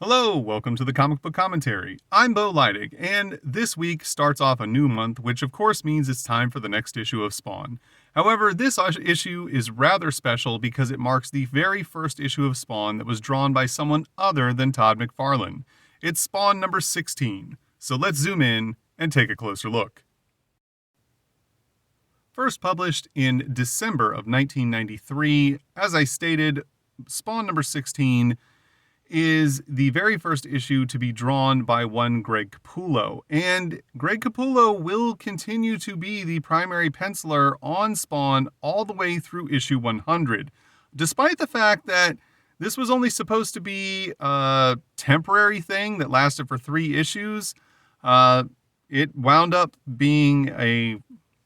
Hello, welcome to the Comic Book Commentary. I'm Bo Leidig, and this week starts off a new month, which of course means it's time for the next issue of Spawn. However, this issue is rather special because it marks the very first issue of Spawn that was drawn by someone other than Todd McFarlane. It's Spawn number 16, so let's zoom in and take a closer look. First published in December of 1993, as I stated, Spawn number 16 is the very first issue to be drawn by one Greg Capullo. And Greg Capullo will continue to be the primary penciler on Spawn all the way through issue 100, despite the fact that this was only supposed to be a temporary thing that lasted for 3 issues. It wound up being a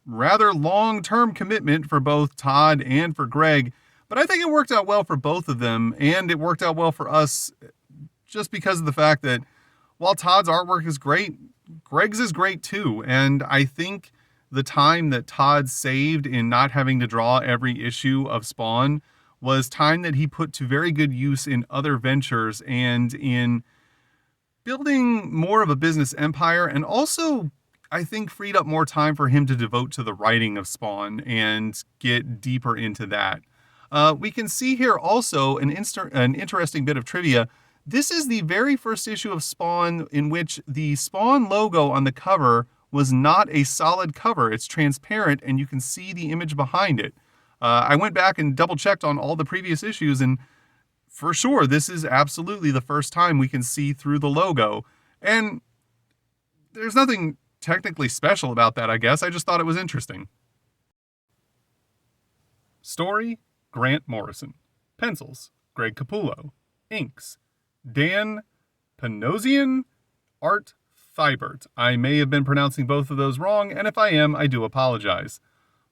rather long-term commitment for both Todd and for Greg, but I think it worked out well for both of them, and it worked out well for us just because of the fact that while Todd's artwork is great, Greg's is great too. And I think the time that Todd saved in not having to draw every issue of Spawn was time that he put to very good use in other ventures and in building more of a business empire, and also I think freed up more time for him to devote to the writing of Spawn and get deeper into that. We can see here also an interesting bit of trivia. This is the very first issue of Spawn in which the Spawn logo on the cover was not a solid cover. It's transparent and you can see the image behind it. I went back and double checked on all the previous issues, and for sure, this is absolutely the first time we can see through the logo. And there's nothing technically special about that, I guess. I just thought it was interesting. Story: Grant Morrison. Pencils: Greg Capullo. Inks: Dan Panosian, Art Thibert. I may have been pronouncing both of those wrong, and if I am, I do apologize.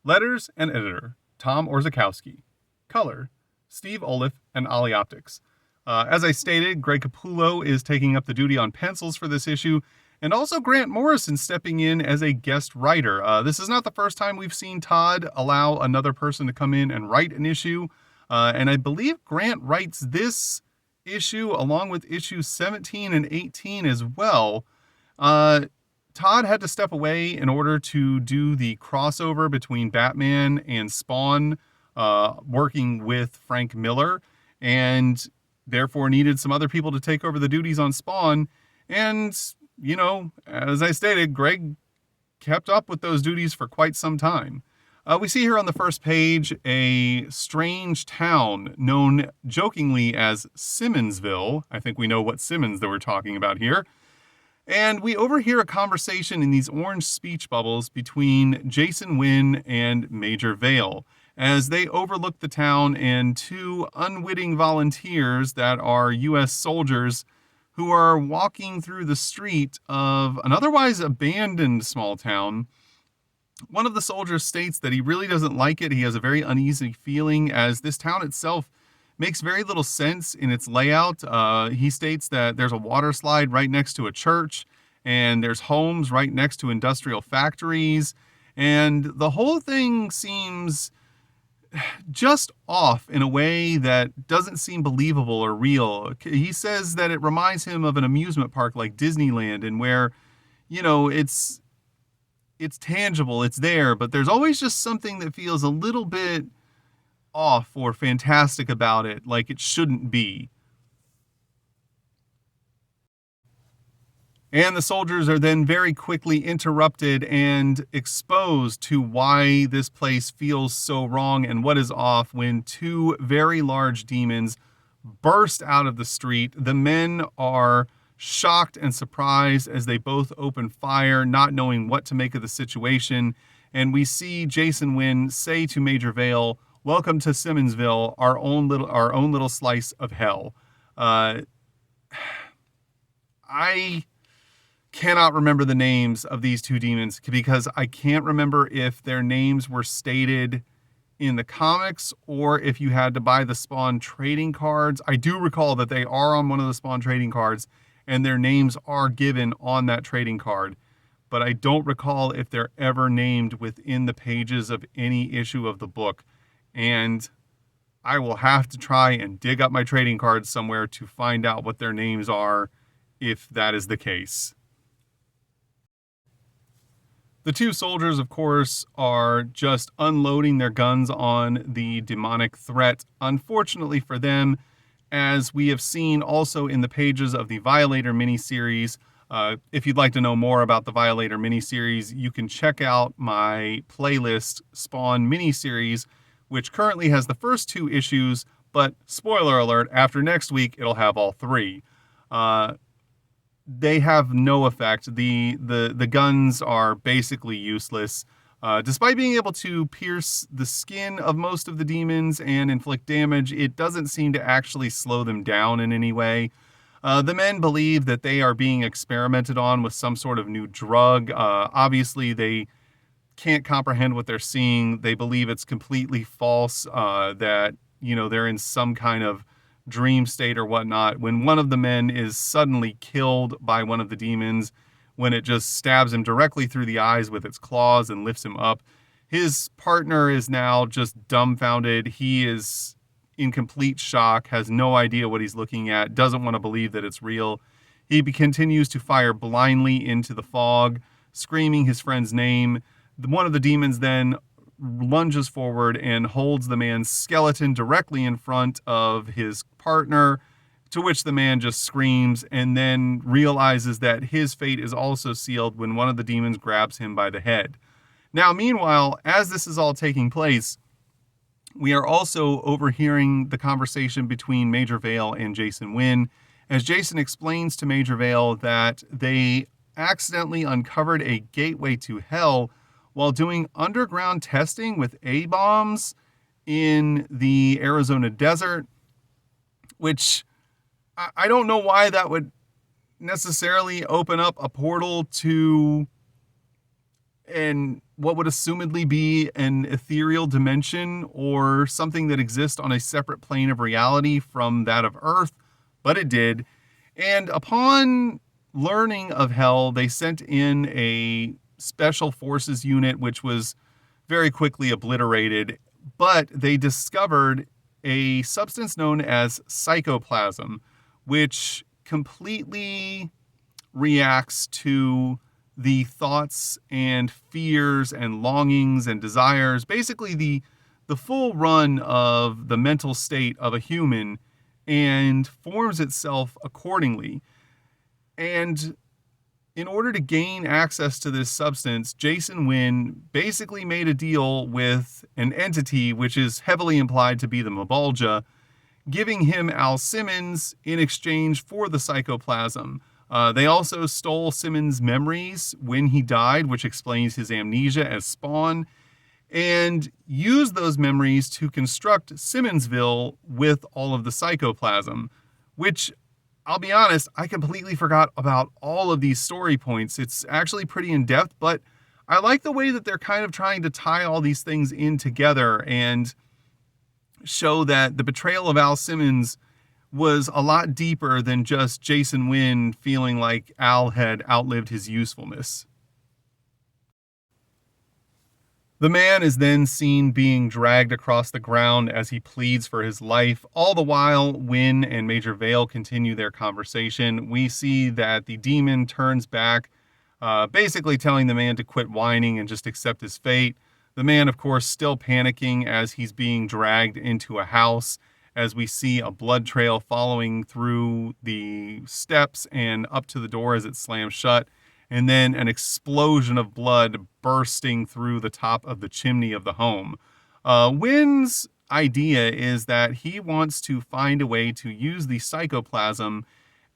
Letters and editor: Tom Orzechowski. Color: Steve Oliff and Ollie Optics. As I stated, Greg Capullo is taking up the duty on pencils for this issue, and also Grant Morrison stepping in as a guest writer. This is not the first time we've seen Todd allow another person to come in and write an issue, and I believe Grant writes this issue along with issues 17 and 18 as well. Todd had to step away in order to do the crossover between Batman and Spawn, working with Frank Miller, and therefore needed some other people to take over the duties on Spawn. And you know, as I stated, Greg kept up with those duties for quite some time. We see here on the first page a strange town known jokingly as Simmonsville. I think we know what Simmons that we're talking about here. And we overhear a conversation in these orange speech bubbles between Jason Wynn and Major Vale as they overlook the town and 2 unwitting volunteers that are U.S. soldiers who are walking through the street of an otherwise abandoned small town. One of the soldiers states that he really doesn't like it. He has a very uneasy feeling as this town itself makes very little sense in its layout. He states that there's a water slide right next to a church, and there's homes right next to industrial factories, and the whole thing seems just off in a way that doesn't seem believable or real. He says that it reminds him of an amusement park like Disneyland, and where, you know, it's tangible, it's there, but there's always just something that feels a little bit off or fantastic about it, like it shouldn't be. And the soldiers are then very quickly interrupted and exposed to why this place feels so wrong and what is off when 2 very large demons burst out of the street. The men are shocked and surprised as they both open fire, not knowing what to make of the situation. And we see Jason Wynn say to Major Vale, "Welcome to Simmonsville, our own little slice of hell." I cannot remember the names of these 2 demons because I can't remember if their names were stated in the comics or if you had to buy the Spawn trading cards. I do recall that they are on one of the Spawn trading cards and their names are given on that trading card, but I don't recall if they're ever named within the pages of any issue of the book. And I will have to try and dig up my trading cards somewhere to find out what their names are, if that is the case. The two soldiers, of course, are just unloading their guns on the demonic threat. Unfortunately for them, as we have seen also in the pages of the Violator miniseries. If you'd like to know more about the Violator miniseries, you can check out my playlist Spawn miniseries, which currently has the first 2 issues, but spoiler alert, after next week, it'll have all 3. They have no effect. The guns are basically useless. Despite being able to pierce the skin of most of the demons and inflict damage, it doesn't seem to actually slow them down in any way. The men believe that they are being experimented on with some sort of new drug. Obviously, they can't comprehend what they're seeing. They believe it's completely false, that, they're in some kind of dream state or whatnot. When one of the men is suddenly killed by one of the demons, when it just stabs him directly through the eyes with its claws and lifts him up, his partner is now just dumbfounded. He is in complete shock, has no idea what he's looking at, doesn't want to believe that it's real. He continues to fire blindly into the fog, screaming his friend's name. One of the demons then lunges forward and holds the man's skeleton directly in front of his partner, to which the man just screams and then realizes that his fate is also sealed when one of the demons grabs him by the head. Now, meanwhile, as this is all taking place, we are also overhearing the conversation between Major Vale and Jason Wynn, as Jason explains to Major Vale that they accidentally uncovered a gateway to hell while doing underground testing with A-bombs in the Arizona desert, which I don't know why that would necessarily open up a portal to what would assumedly be an ethereal dimension or something that exists on a separate plane of reality from that of Earth, but it did. And upon learning of hell, they sent in a special forces unit, which was very quickly obliterated, but they discovered a substance known as psychoplasm, which completely reacts to the thoughts and fears and longings and desires, basically the full run of the mental state of a human, and forms itself accordingly. And in order to gain access to this substance, Jason Wynn basically made a deal with an entity which is heavily implied to be the Mabalja, giving him Al Simmons in exchange for the psychoplasm. They also stole Simmons' memories when he died, which explains his amnesia as Spawn, and used those memories to construct Simmonsville with all of the psychoplasm, which, I'll be honest, I completely forgot about all of these story points. It's actually pretty in-depth, but I like the way that they're kind of trying to tie all these things in together and show that the betrayal of Al Simmons was a lot deeper than just Jason Wynn feeling like Al had outlived his usefulness. The man is then seen being dragged across the ground as he pleads for his life. All the while, Wynn and Major Vale continue their conversation. We see that the demon turns back, basically telling the man to quit whining and just accept his fate. The man, of course, still panicking as he's being dragged into a house, as we see a blood trail following through the steps and up to the door as it slams shut, and then an explosion of blood bursting through the top of the chimney of the home. Wynn's idea is that he wants to find a way to use the psychoplasm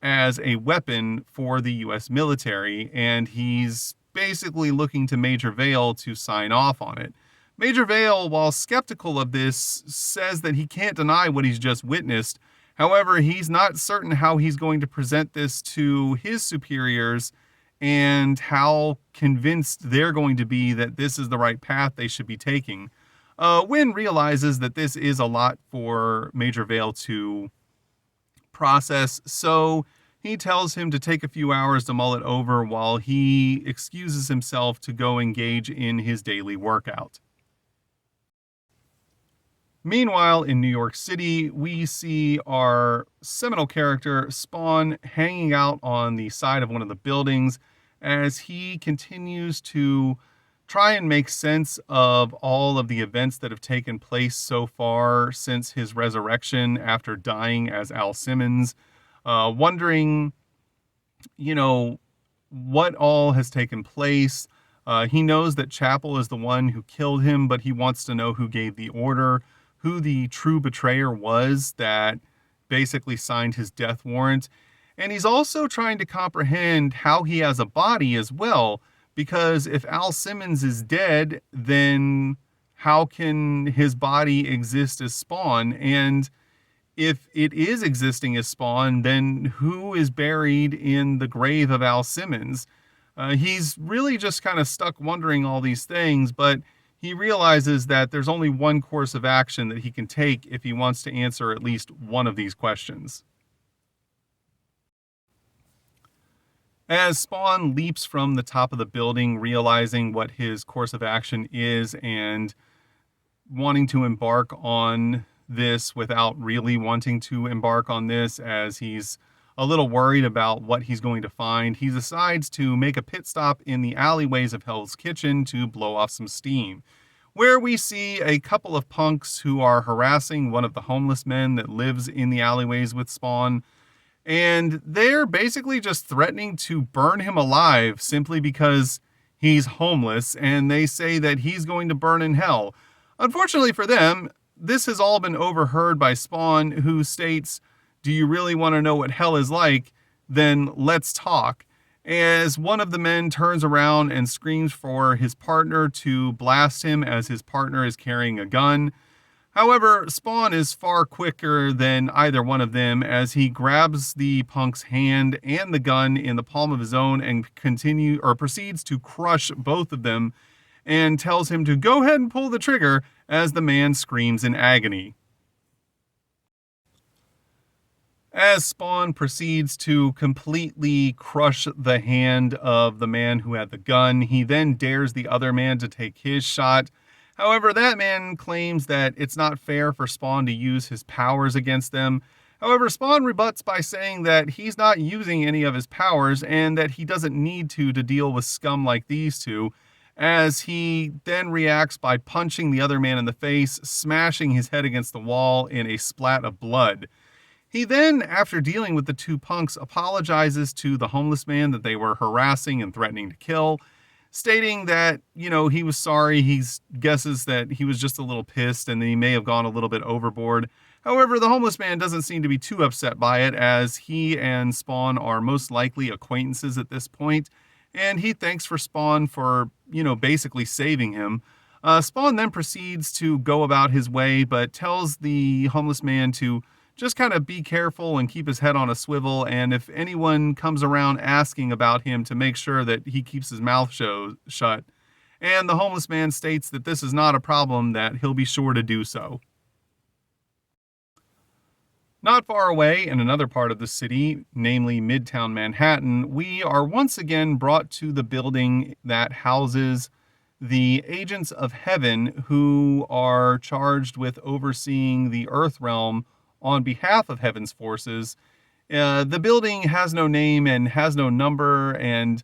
as a weapon for the U.S. military, and he's basically looking to Major Vale to sign off on it. Major Vale, while skeptical of this, says that he can't deny what he's just witnessed. However, he's not certain how he's going to present this to his superiors and how convinced they're going to be that this is the right path they should be taking. Wynn realizes that this is a lot for Major Vale to process, so he tells him to take a few hours to mull it over while he excuses himself to go engage in his daily workout. Meanwhile, in New York City, we see our seminal character, Spawn, hanging out on the side of one of the buildings as he continues to try and make sense of all of the events that have taken place so far since his resurrection after dying as Al Simmons, wondering, you know, what all has taken place. He knows that Chapel is the one who killed him, but he wants to know who gave the order, who the true betrayer was that basically signed his death warrant. And he's also trying to comprehend how he has a body as well, because if Al Simmons is dead, then how can his body exist as Spawn? And if it is existing as Spawn, then who is buried in the grave of Al Simmons? He's really just kind of stuck wondering all these things, but he realizes that there's only one course of action that he can take if he wants to answer at least one of these questions. As Spawn leaps from the top of the building, realizing what his course of action is and wanting to embark on this without really wanting to embark on this, as he's a little worried about what he's going to find, he decides to make a pit stop in the alleyways of Hell's Kitchen to blow off some steam, where we see a couple of punks who are harassing one of the homeless men that lives in the alleyways with Spawn. And they're basically just threatening to burn him alive simply because he's homeless, and they say that he's going to burn in hell. Unfortunately for them, this has all been overheard by Spawn, who states, "Do you really want to know what hell is like? Then let's talk." As one of the men turns around and screams for his partner to blast him as his partner is carrying a gun. However, Spawn is far quicker than either one of them, as he grabs the punk's hand and the gun in the palm of his own and proceeds to crush both of them, and tells him to go ahead and pull the trigger as the man screams in agony. As Spawn proceeds to completely crush the hand of the man who had the gun, he then dares the other man to take his shot. However, that man claims that it's not fair for Spawn to use his powers against them. However, Spawn rebuts by saying that he's not using any of his powers and that he doesn't need to deal with scum like these two, as he then reacts by punching the other man in the face, smashing his head against the wall in a splat of blood. He then, after dealing with the two punks, apologizes to the homeless man that they were harassing and threatening to kill, stating that, he was sorry. He guesses that he was just a little pissed and that he may have gone a little bit overboard. However, the homeless man doesn't seem to be too upset by it, as he and Spawn are most likely acquaintances at this point, and he thanks for Spawn for, basically saving him. Spawn then proceeds to go about his way, but tells the homeless man to just kind of be careful and keep his head on a swivel, and if anyone comes around asking about him, to make sure that he keeps his mouth shut. And the homeless man states that this is not a problem, that he'll be sure to do so. Not far away in another part of the city, namely Midtown Manhattan, we are once again brought to the building that houses the Agents of Heaven, who are charged with overseeing the Earth realm on behalf of Heaven's forces. The building has no name and has no number, and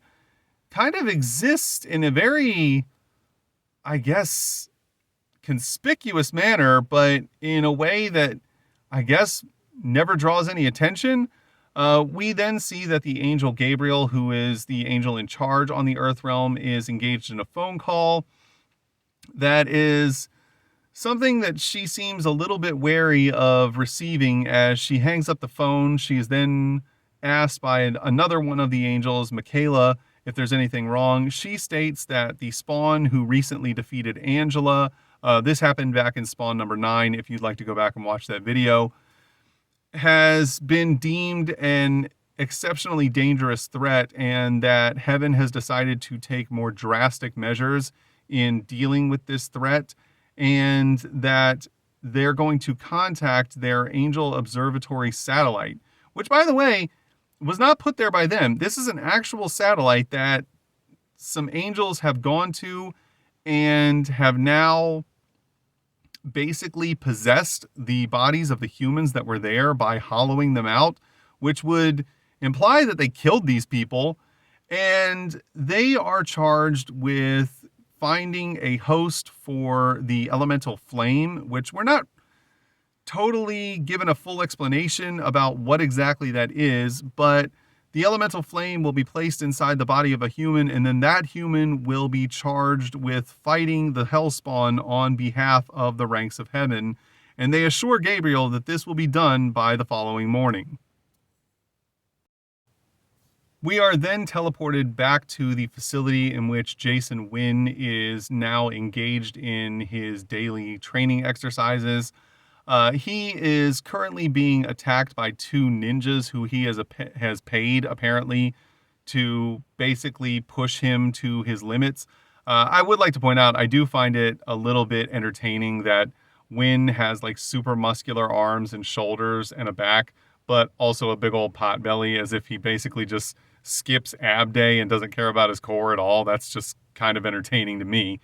kind of exists in a very, conspicuous manner, but in a way that, never draws any attention. We then see that the angel Gabriel, who is the angel in charge on the Earth realm, is engaged in a phone call that is something that she seems a little bit wary of receiving. As she hangs up the phone, she is then asked by another one of the angels, Michaela, if there's anything wrong. She states that the Spawn who recently defeated Angela, this happened back in Spawn number 9, if you'd like to go back and watch that video, has been deemed an exceptionally dangerous threat, and that Heaven has decided to take more drastic measures in dealing with this threat, and that they're going to contact their Angel Observatory satellite, which, by the way, was not put there by them. This is an actual satellite that some angels have gone to and have now basically possessed the bodies of the humans that were there by hollowing them out, which would imply that they killed these people. And they are charged with finding a host for the elemental flame, which we're not totally given a full explanation about what exactly that is, but the elemental flame will be placed inside the body of a human, and then that human will be charged with fighting the Hellspawn on behalf of the ranks of heaven. And they assure Gabriel that this will be done by the following morning. We are then teleported back to the facility in which Jason Wynn is now engaged in his daily training exercises. He is currently being attacked by two ninjas who he has paid, apparently, to basically push him to his limits. I would like to point out, I do find it a little bit entertaining that Wynn has like super muscular arms and shoulders and a back, but also a big old pot belly, as if he basically just skips ab day and doesn't care about his core at all. That's just kind of entertaining to me.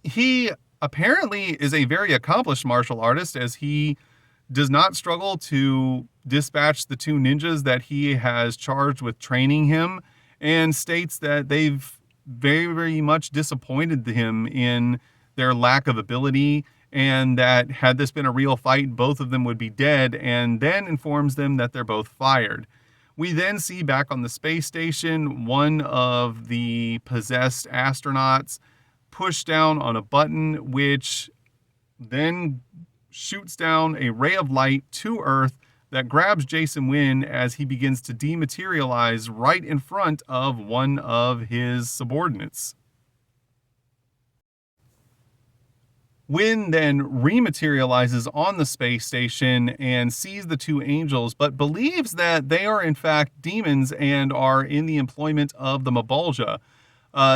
He apparently is a very accomplished martial artist, as he does not struggle to dispatch the two ninjas that he has charged with training him, and states that they've very, very much disappointed him in their lack of ability, and that had this been a real fight, both of them would be dead, and then informs them that they're both fired. We then see back on the space station one of the possessed astronauts push down on a button, which then shoots down a ray of light to Earth that grabs Jason Wynn as he begins to dematerialize right in front of one of his subordinates. Wynn then rematerializes on the space station and sees the two angels, but believes that they are in fact demons and are in the employment of the Mabalja.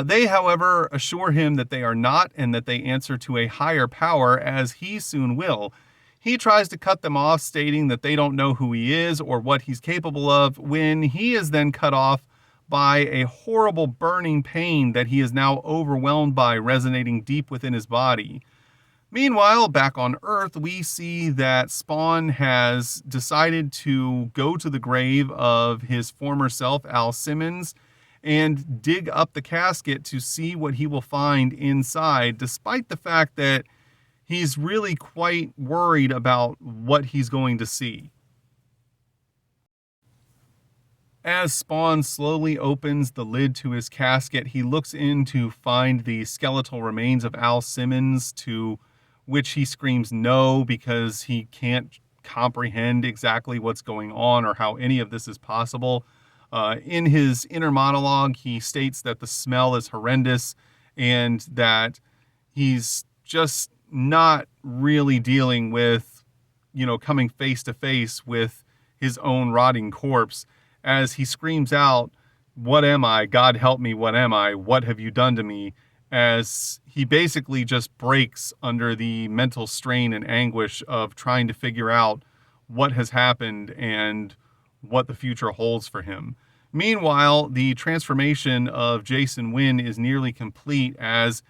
They, however, assure him that they are not, and that they answer to a higher power, as he soon will. He tries to cut them off, stating that they don't know who he is or what he's capable of, when he is then cut off by a horrible burning pain that he is now overwhelmed by, resonating deep within his body. Meanwhile, back on Earth, we see that Spawn has decided to go to the grave of his former self, Al Simmons, and dig up the casket to see what he will find inside, despite the fact that he's really quite worried about what he's going to see. As Spawn slowly opens the lid to his casket, he looks in to find the skeletal remains of Al Simmons, to which he screams no, because he can't comprehend exactly what's going on or how any of this is possible. In his inner monologue, he states that the smell is horrendous and that he's just not really dealing with, coming face to face with his own rotting corpse, as he screams out, "What am I? God help me, what am I? What have you done to me?" As he basically just breaks under the mental strain and anguish of trying to figure out what has happened and what the future holds for him. Meanwhile, the transformation of Jason Wynn is nearly complete, as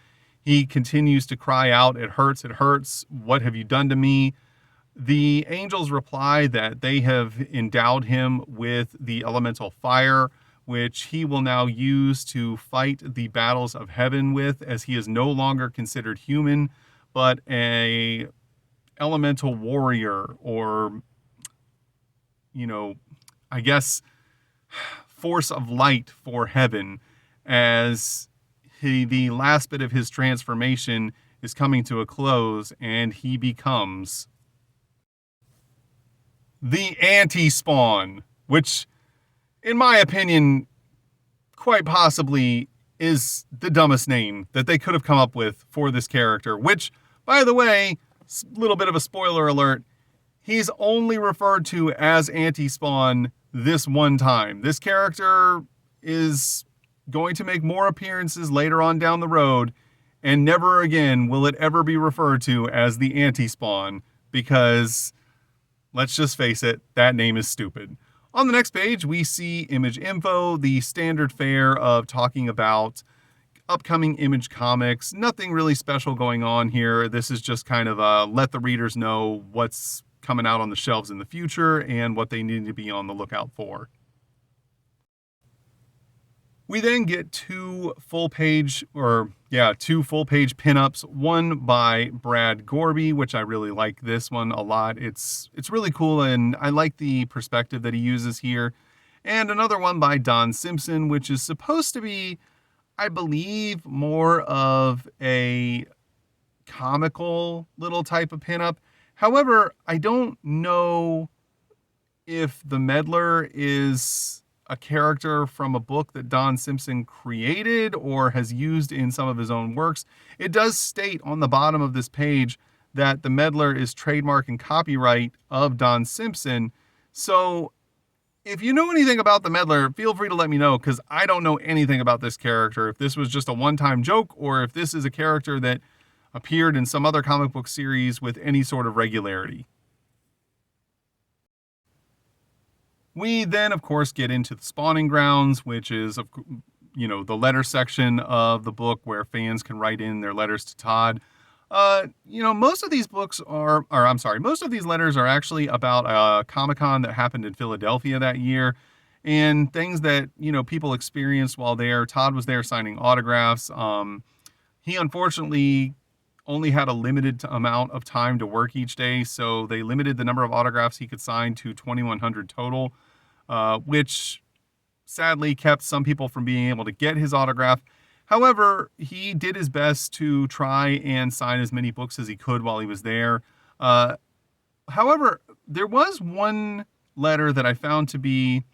he continues to cry out, "It hurts, what have you done to me?" The angels reply that they have endowed him with the elemental fire, which he will now use to fight the battles of heaven with, as he is no longer considered human, but a elemental warrior, or, I guess, force of light for heaven, as the last bit of his transformation is coming to a close, and he becomes the anti-Spawn, which, in my opinion, quite possibly is the dumbest name that they could have come up with for this character, which, by the way, little bit of a spoiler alert, he's only referred to as anti-Spawn this one time. This character is going to make more appearances later on down the road, and never again will it ever be referred to as the anti-Spawn, because, let's just face it, that name is stupid. On the next page, we see image info, the standard fare of talking about upcoming Image comics. Nothing really special going on here. This is just kind of let the readers know what's coming out on the shelves in the future and what they need to be on the lookout for. We then get two full-page pinups, one by Brad Gorby, which I really like this one a lot. It's really cool, and I like the perspective that he uses here. And another one by Don Simpson, which is supposed to be, I believe, more of a comical little type of pinup. However, I don't know if the meddler is a character from a book that Don Simpson created or has used in some of his own works. It does state on the bottom of this page that the meddler is trademark and copyright of Don Simpson. So if you know anything about the meddler, feel free to let me know, because I don't know anything about this character. If this was just a one-time joke or if this is a character that appeared in some other comic book series with any sort of regularity. We then, of course, get into the spawning grounds, which is, the letter section of the book where fans can write in their letters to Todd. Most of these most of these letters are actually about a Comic-Con that happened in Philadelphia that year and things that, people experienced while there. Todd was there signing autographs. He unfortunately only had a limited amount of time to work each day, so they limited the number of autographs he could sign to 2,100 total, which sadly kept some people from being able to get his autograph. However, he did his best to try and sign as many books as he could while he was there. However, there was one letter that I found to be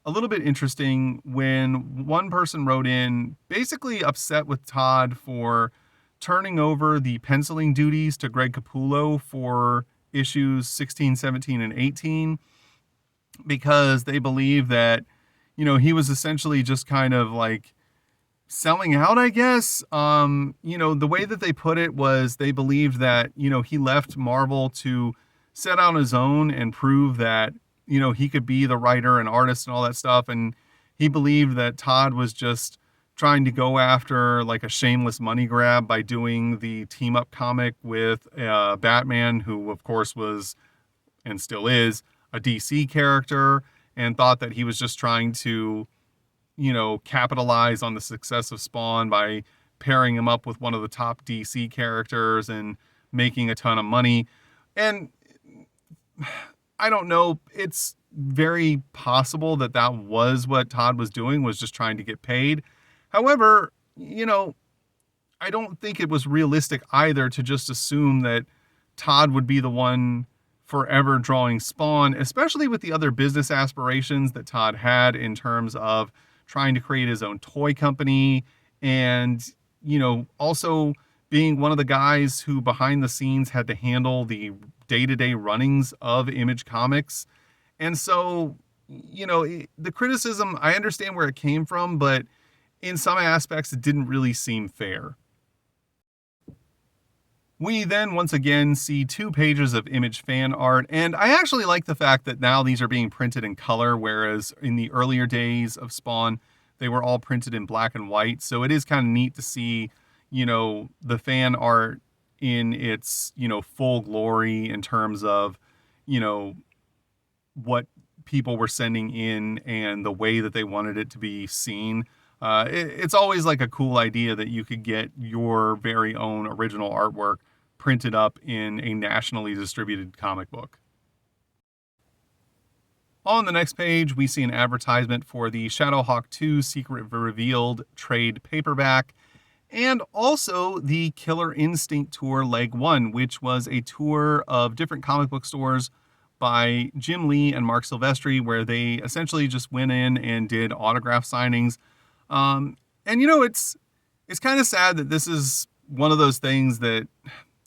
a little bit interesting when one person wrote in basically upset with Todd for turning over the penciling duties to Greg Capullo for issues 16, 17, and 18, because they believe that, he was essentially just kind of like selling out, I guess. The way that they put it was they believed that, he left Marvel to set out on his own and prove that, he could be the writer and artist and all that stuff. And he believed that Todd was just trying to go after like a shameless money grab by doing the team up comic with Batman, who of course was and still is a DC character, and thought that he was just trying to, capitalize on the success of Spawn by pairing him up with one of the top DC characters and making a ton of money. And I don't know, it's very possible that that was what Todd was doing, was just trying to get paid. However, I don't think it was realistic either to just assume that Todd would be the one forever drawing Spawn, especially with the other business aspirations that Todd had in terms of trying to create his own toy company and, also being one of the guys who behind the scenes had to handle the day-to-day runnings of Image Comics. And so, the criticism, I understand where it came from, but in some aspects, it didn't really seem fair. We then once again see 2 pages of Image fan art, and I actually like the fact that now these are being printed in color, whereas in the earlier days of Spawn, they were all printed in black and white. So it is kind of neat to see, the fan art in its, full glory in terms of, what people were sending in and the way that they wanted it to be seen. It's always like a cool idea that you could get your very own original artwork printed up in a nationally distributed comic book. On the next page, we see an advertisement for the Shadowhawk 2 Secret Revealed trade paperback, and also the Killer Instinct Tour Leg 1, which was a tour of different comic book stores by Jim Lee and Mark Silvestri, where they essentially just went in and did autograph signings. It's kind of sad that this is one of those things that,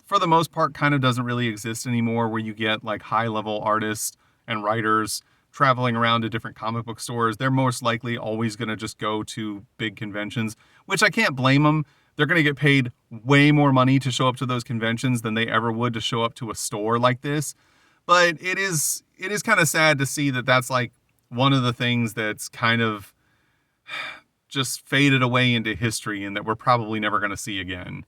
for the most part, kind of doesn't really exist anymore, where you get like high-level artists and writers traveling around to different comic book stores. They're most likely always going to just go to big conventions, which I can't blame them. They're going to get paid way more money to show up to those conventions than they ever would to show up to a store like this. But it is kind of sad to see that that's like one of the things that's kind of just faded away into history and that we're probably never going to see again.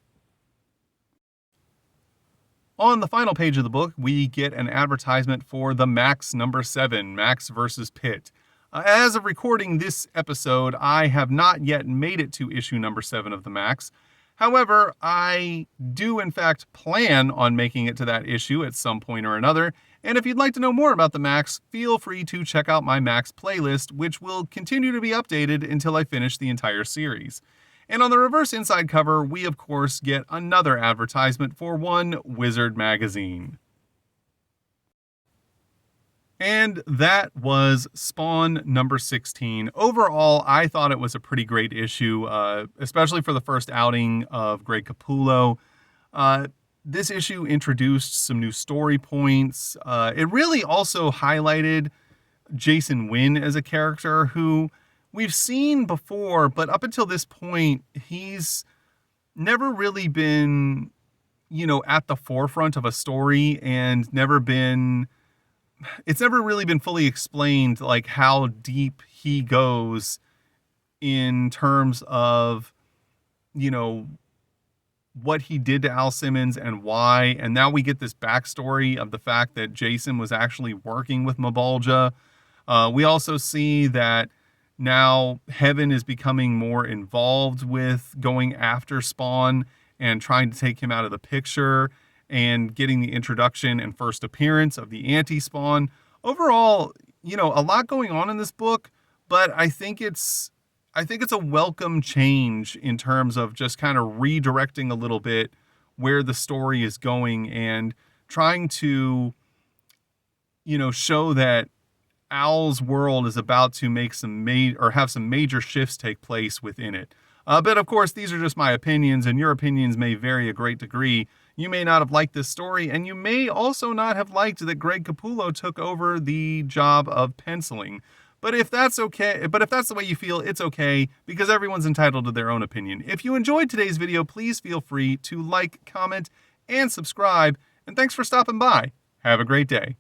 On the final page of the book, we get an advertisement for the Max #7, Max versus Pitt. As of recording this episode, I have not yet made it to issue #7 of the Max. However, I do in fact plan on making it to that issue at some point or another, and if you'd like to know more about the Max, feel free to check out my Max playlist, which will continue to be updated until I finish the entire series. And on the reverse inside cover, we of course get another advertisement for one Wizard magazine. And that was Spawn #16. Overall, I thought it was a pretty great issue, especially for the first outing of Greg Capullo. This issue introduced some new story points. It really also highlighted Jason Wynn as a character who we've seen before, but up until this point, he's never really been, at the forefront of a story and it's never really been fully explained, like how deep he goes in terms of, what he did to Al Simmons and why. And now we get this backstory of the fact that Jason was actually working with Mabalja. We also see that now Heaven is becoming more involved with going after Spawn and trying to take him out of the picture and getting the introduction and first appearance of the anti-Spawn. Overall, a lot going on in this book, but I think it's a welcome change in terms of just kind of redirecting a little bit where the story is going and trying to, show that Al's world is about to make have some major shifts take place within it. But of course, these are just my opinions, and your opinions may vary a great degree. You may not have liked this story, and you may also not have liked that Greg Capullo took over the job of penciling. But if that's the way you feel, it's okay, because everyone's entitled to their own opinion. If you enjoyed today's video, please feel free to like, comment, and subscribe. And thanks for stopping by. Have a great day.